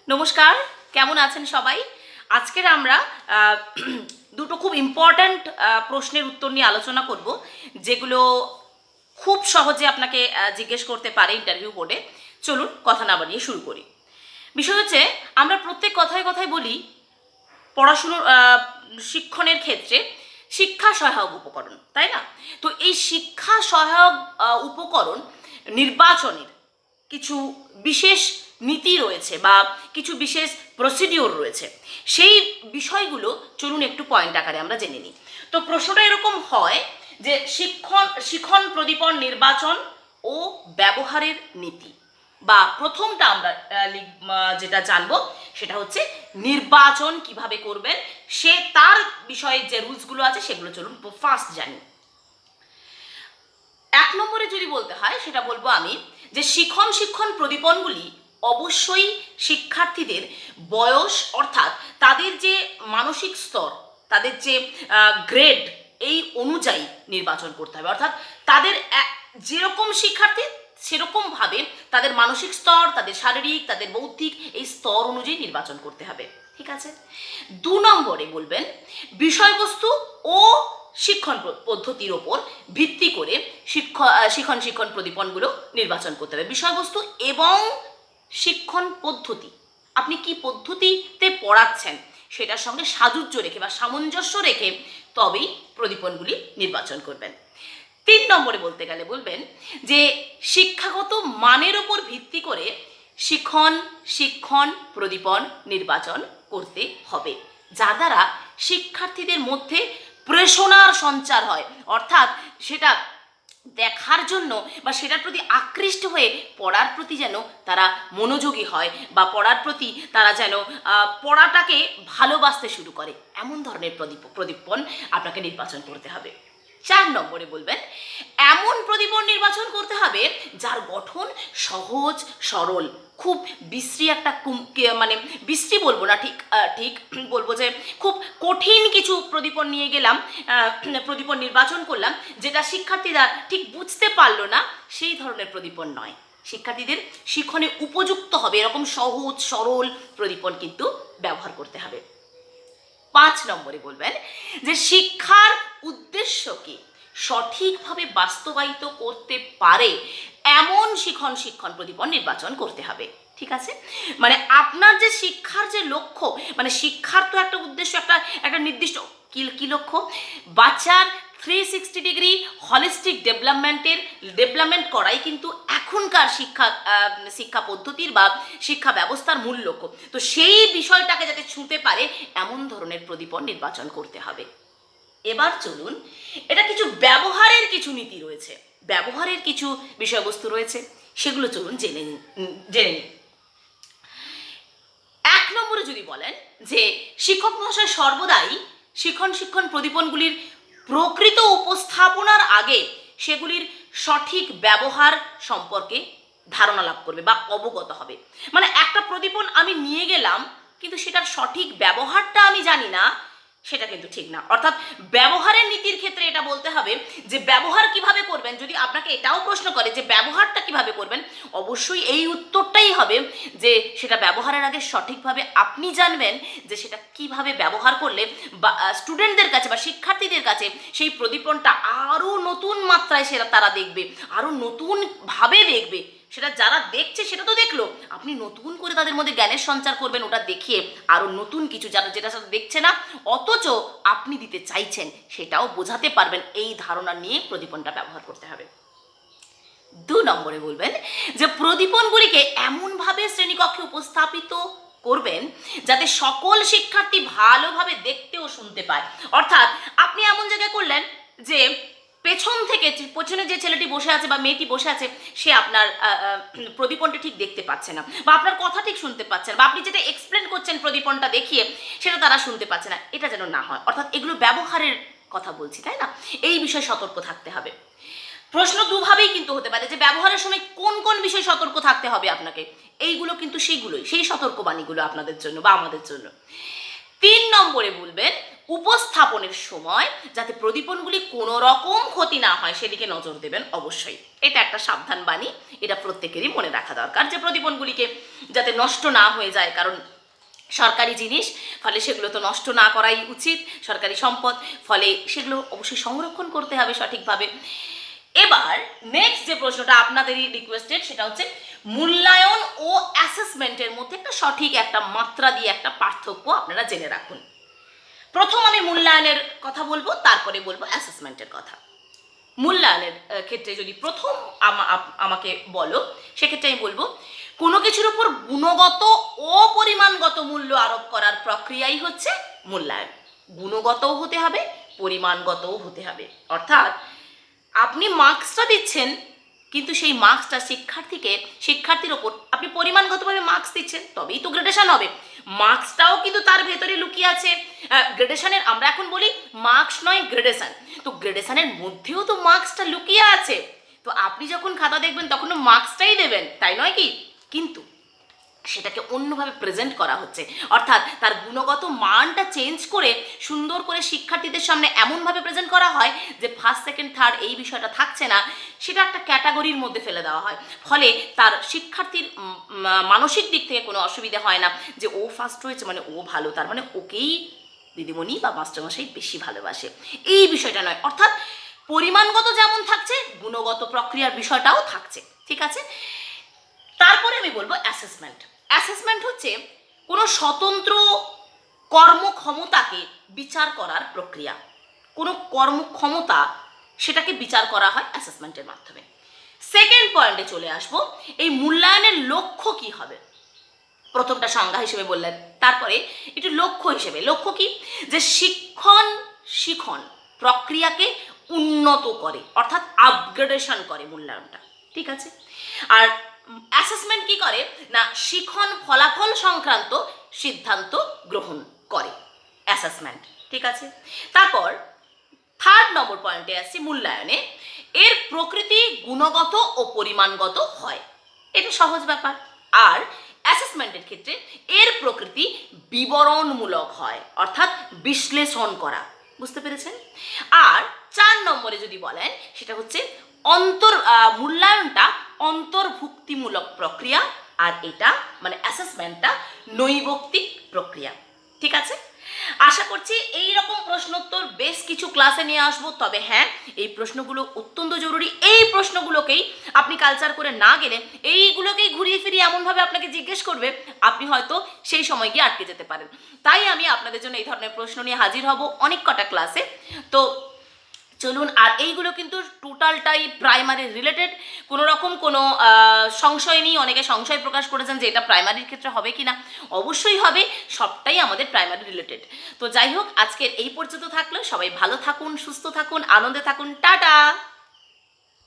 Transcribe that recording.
নমস্কার, কেমন আছেন সবাই? আজকের আমরা দুটো খুব ইম্পর্ট্যান্ট প্রশ্নের উত্তর নিয়ে আলোচনা করব, যেগুলো খুব সহজে আপনাকে জিজ্ঞেস করতে পারে ইন্টারভিউ বোর্ডে। চলুন কথা না বাড়িয়ে শুরু করি। বিষয় হচ্ছে, আমরা প্রত্যেক কথায় কথায় বলি পড়াশুনোর শিক্ষণের ক্ষেত্রে শিক্ষা সহায়ক উপকরণ, তাই না? তো এই শিক্ষা সহায়ক উপকরণ নির্বাচনের কিছু বিশেষ নীতি রয়েছে বা কিছু বিশেষ প্রসিডিওর রয়েছে। সেই বিষয়গুলো চলুন একটু পয়েন্ট আকারে আমরা জেনে নিই। তো প্রশ্নটা এরকম হয় যে শিখন প্রদীপন নির্বাচন ও ব্যবহারের নীতি, বা প্রথমটা আমরা যেটা জানবো সেটা হচ্ছে নির্বাচন কিভাবে করবেন, সে তার বিষয়ে যে রুলসগুলো আছে সেগুলো চলুন ফার্স্ট জানি। এক নম্বরে যদি বলতে হয় সেটা বলবো আমি যে শিক্ষণ প্রদীপনগুলি অবশ্যই শিক্ষার্থীদের বয়স, অর্থাৎ তাদের যে মানসিক স্তর, তাদের যে গ্রেড, এই অনুযায়ী নির্বাচন করতে হবে। অর্থাৎ তাদের যেরকম শিক্ষার্থী সেরকমভাবে তাদের মানসিক স্তর, তাদের শারীরিক, তাদের বৌদ্ধিক এই স্তর অনুযায়ী নির্বাচন করতে হবে, ঠিক আছে? 2 নম্বরে বলবেন বিষয়বস্তু ও শিক্ষণ পদ্ধতির ওপর ভিত্তি করে শিক্ষণ প্রদীপনগুলো নির্বাচন করতে হবে। বিষয়বস্তু এবং শিক্ষণ পদ্ধতি, আপনি কি পদ্ধতিতে পড়াচ্ছেন সেটার সঙ্গে সাযুজ্য রেখে বা সামঞ্জস্য রেখে তবেই প্রদীপনগুলি নির্বাচন করবেন। 3 নম্বরে বলতে গেলে বলবেন যে শিক্ষাগত মানের ওপর ভিত্তি করে শিক্ষণ প্রদীপন নির্বাচন করতে হবে, যার দ্বারা শিক্ষার্থীদের মধ্যে প্রেরণার সঞ্চার হয়। অর্থাৎ সেটা দেখার জন্য বা সেটার প্রতি আকৃষ্ট হয়ে পড়ার প্রতি যেন তারা মনোযোগী হয়, বা পড়ার প্রতি তারা যেন পড়াটাকে ভালোবাসতে শুরু করে, এমন ধরনের প্রদীপন আপনাকে নির্বাচন করতে হবে। 4 নম্বরে বলবেন এমন প্রদীপন নির্বাচন করতে হবে যার গঠন সহজ সরল, খুব বিশ্রী একটা মানে বিশ্রী বলবো না, ঠিক বলবো যে খুব কঠিন কিছু প্রদীপন নিয়ে গেলাম, প্রদীপন নির্বাচন করলাম, যেটা শিক্ষার্থীরা ঠিক বুঝতে পারলো না, সেই ধরনের প্রদীপন নয়। শিক্ষার্থীদের শিক্ষণে উপযুক্ত হবে এরকম সহজ সরল প্রদীপন কিন্তু ব্যবহার করতে হবে। 5 নম্বরে বলবেন যে শিক্ষার উদ্দেশ্যকে সঠিকভাবে বাস্তবায়িত করতে পারে এমন শিক্ষণ প্রদীপন নির্বাচন করতে হবে, ঠিক আছে? মানে আপনার যে শিক্ষার যে লক্ষ্য, মানে শিক্ষার তো একটা উদ্দেশ্য, একটা নির্দিষ্ট কি লক্ষ্য, বাচ্চার 360 ডিগ্রি হলিস্টিক ডেভেলপমেন্ট করাই কিন্তু এখনকার শিক্ষা পদ্ধতির বা শিক্ষা ব্যবস্থার মূল লক্ষ্য। তো সেই বিষয়টাকে যাতে ছুঁতে পারে এমন ধরনের প্রদীপন নির্বাচন করতে হবে। এবার চলুন, এটা কিছু ব্যবহারের কিছু নীতি রয়েছে, ব্যবহারের কিছু বিষয়বস্তু রয়েছে, সেগুলো চলুন জেনে নিই। 1 নম্বরে যদি বলেন যে শিক্ষক মহাশয় সর্বদাই শিক্ষণ প্রদীপনগুলির প্রকৃত উপস্থাপনার আগে সেগুলির সঠিক ব্যবহার সম্পর্কে ধারণা লাভ করবে বা অবগত হবে। মানে একটা প্রদীপন আমি নিয়ে গেলাম কিন্তু সেটার সঠিক ব্যবহারটা আমি জানি না, সেটা কিন্তু ঠিক না। অর্থাৎ ব্যবহারের নীতির ক্ষেত্রে এটা বলতে হবে যে ব্যবহার কিভাবে করবেন। যদি আপনাকে এটাও প্রশ্ন করে যে ব্যবহারটা কিভাবে করবেন, অবশ্যই এই উত্তরটাই হবে যে সেটা ব্যবহারের আগে সঠিকভাবে আপনি জানবেন যে সেটা কিভাবে ব্যবহার করলে বা স্টুডেন্টদের কাছে বা শিক্ষার্থীদের কাছে সেই প্রদীপনটা আরও নতুন মাত্রায় সেটা তারা দেখবে, আরও নতুনভাবে দেখবে। সেটা যারা দেখছে সেটা তো দেখলো, আপনি নতুন করে তাদের মধ্যে জ্ঞানের সঞ্চার করবেন, ওটা দেখিয়ে আরও নতুন কিছু যেটা দেখছে না অথচ আপনি দিতে চাইছেন সেটাও বোঝাতে পারবেন, এই ধারণা নিয়ে প্রদীপনটা ব্যবহার করতে হবে। 2 নম্বরে বলবেন যে প্রদীপনগুলিকে এমনভাবে শ্রেণীকক্ষে উপস্থাপিত করবেন যাতে সকল শিক্ষার্থী ভালোভাবে দেখতে ও শুনতে পায়। অর্থাৎ আপনি এমন জায়গায় করলেন যে পেছনে যে ছেলেটি বসে আছে বা মেয়েটি বসে আছে সে আপনার প্রদীপনটা ঠিক দেখতে পাচ্ছে না, বা আপনার কথা ঠিক শুনতে পাচ্ছে না, বা আপনি যেটা এক্সপ্লেন করছেন প্রদীপনটা দেখিয়ে সেটা তারা শুনতে পাচ্ছে না, এটা যেন না হয়। অর্থাৎ এগুলো ব্যবহারের কথা বলছি, তাই না? এই বিষয়ে সতর্ক থাকতে হবে। প্রশ্ন দুভাবেই কিন্তু হতে পারে যে ব্যবহারের সময় কোন কোন বিষয়ে সতর্ক থাকতে হবে আপনাকে, এইগুলো কিন্তু সেই সতর্কবাণীগুলো আপনাদের জন্য বা আমাদের জন্য। 3 নম্বরে বলবেন উপস্থাপনের সময় যাতে প্রদীপনগুলি কোনো রকম ক্ষতি না হয় সেদিকে নজর দেবেন অবশ্যই। এটা একটা সাবধান বাণী, এটা প্রত্যেকেরই মনে রাখা দরকার যে প্রদীপনগুলিকে যাতে নষ্ট না হয়ে যায়, কারণ সরকারি জিনিস, ফলে সেগুলো তো নষ্ট না করাই উচিত, সরকারি সম্পদ, ফলে সেগুলো অবশ্যই সংরক্ষণ করতে হবে সঠিকভাবে। এবার নেক্সট যে প্রশ্নটা আপনাদেরই রিকোয়েস্টেড সেটা হচ্ছে মূল্যায়ন ও অ্যাসেসমেন্টের মধ্যে একটা সঠিক একটা মাত্রা দিয়ে একটা পার্থক্য আপনারা জেনে রাখুন। প্রথম আমি মূল্যায়নের কথা বলবো, তারপরে বলবো অ্যাসেসমেন্টের কথা। মূল্যায়নের ক্ষেত্রে যদি প্রথম আমাকে বলো, সেক্ষেত্রে আমি বলবো কোনো কিছুর উপর গুণগত ও পরিমাণগত মূল্য আরোপ করার প্রক্রিয়াই হচ্ছে মূল্যায়ন। গুণগতও হতে হবে, পরিমাণগতও হতে হবে। অর্থাৎ আপনি মার্কসটা দিচ্ছেন, কিন্তু সেই মার্কসটা শিক্ষার্থীর ওপর আপনি পরিমাণগতভাবে মার্কস দিচ্ছেন, তবেই তো গ্রেডেশন হবে। মার্কসটাও কিন্তু তার ভেতরে লুকিয়ে আছে। গ্রেডেশনের আমরা এখন বলি মার্কস নয় গ্রেডেশন, তো গ্রেডেশনের মধ্যেও তো মার্কসটা লুকিয়ে আছে। তো আপনি যখন খাতা দেখবেন তখন মার্কসটাই দেবেন, তাই নয় কি? কিন্তু সেটাকে অন্যভাবে প্রেজেন্ট করা হচ্ছে, অর্থাৎ তার গুণগত মানটা চেঞ্জ করে সুন্দর করে শিক্ষার্থীদের সামনে এমনভাবে প্রেজেন্ট করা হয় যে ফার্স্ট সেকেন্ড থার্ড এই বিষয়টা থাকছে না, সেটা একটা ক্যাটাগরির মধ্যে ফেলে দেওয়া হয়। ফলে তার শিক্ষার্থীর মানসিক দিক থেকে কোনো অসুবিধা হয় না যে ও ফার্স্ট হয়েছে মানে ও ভালো, তার মানে ওকেই দিদিমণি বা মাস্টারমশাই বেশি ভালোবাসে, এই বিষয়টা নয়। অর্থাৎ পরিমাণগত যেমন থাকছে, গুণগত প্রক্রিয়ার বিষয়টাও থাকছে, ঠিক আছে? তারপরে আমি বলবো অ্যাসেসমেন্ট। অ্যাসেসমেন্ট হচ্ছে কোনো স্বতন্ত্র কর্মক্ষমতাকে বিচার করার প্রক্রিয়া। কোনো কর্মক্ষমতা সেটাকে বিচার করা হয় অ্যাসেসমেন্টের মাধ্যমে। সেকেন্ড পয়েন্টে চলে আসবো, এই মূল্যায়নের লক্ষ্য কি হবে। প্রথমটা সংজ্ঞা হিসেবে বললেন, তারপরে একটু লক্ষ্য হিসেবে, লক্ষ্য কি? যে শিখন প্রক্রিয়াকে উন্নত করে, অর্থাৎ আপগ্রেডেশন করে মূল্যায়নটা, ঠিক আছে? আর অ্যাসেসমেন্ট কি করে না, শিখন ফলাফল সংক্রান্ত সিদ্ধান্ত গ্রহণ করে অ্যাসেসমেন্ট, ঠিক আছে? তারপর থার্ড নম্বর পয়েন্টে আসছি মূল্যায়নে, এর প্রকৃতি গুণগত ও পরিমাণগত হয়, এটা সহজ ব্যাপার। আর অ্যাসেসমেন্টের ক্ষেত্রে এর প্রকৃতি বিবরণমূলক হয়, অর্থাৎ বিশ্লেষণ করা, বুঝতে পেরেছেন? আর 4 নম্বরে যদি বলেন সেটা হচ্ছে মূল্যায়নটা অন্তর্ভুক্তিমূলক প্রক্রিয়া, আর এটা মানে অ্যাসেসমেন্টটা নৈর্ব্যক্তিক প্রক্রিয়া, ঠিক আছে? আশা করছি এই রকম প্রশ্নোত্তর বেশ কিছু ক্লাসে নিয়ে আসবো। তবে হ্যাঁ, এই প্রশ্নগুলো অত্যন্ত জরুরি। এই প্রশ্নগুলোকেই আপনি কালচার করে না গেলে এইগুলোকেই ঘুরিয়ে ফিরিয়ে এমনভাবে আপনাকে জিজ্ঞেস করবে, আপনি হয়তো সেই সময় গিয়ে আটকে যেতে পারেন। তাই আমি আপনাদের জন্য এই ধরনের প্রশ্ন নিয়ে হাজির হব অনেক কটা ক্লাসে। তো চলুন, আর এইগুলো কিন্তু টোটালটাই প্রাইমারি রিলেটেড, কোনো রকম কোনো সংশয় নেই। অনেকে সংশয় প্রকাশ করেছেন যে এটা প্রাইমারির ক্ষেত্রে হবে কি না, অবশ্যই হবে, সবটাই আমাদের প্রাইমারি রিলেটেড। তো যাই হোক, আজকের এই পর্যন্ত থাকলো। সবাই ভালো থাকুন, সুস্থ থাকুন, আনন্দে থাকুন, টাটা।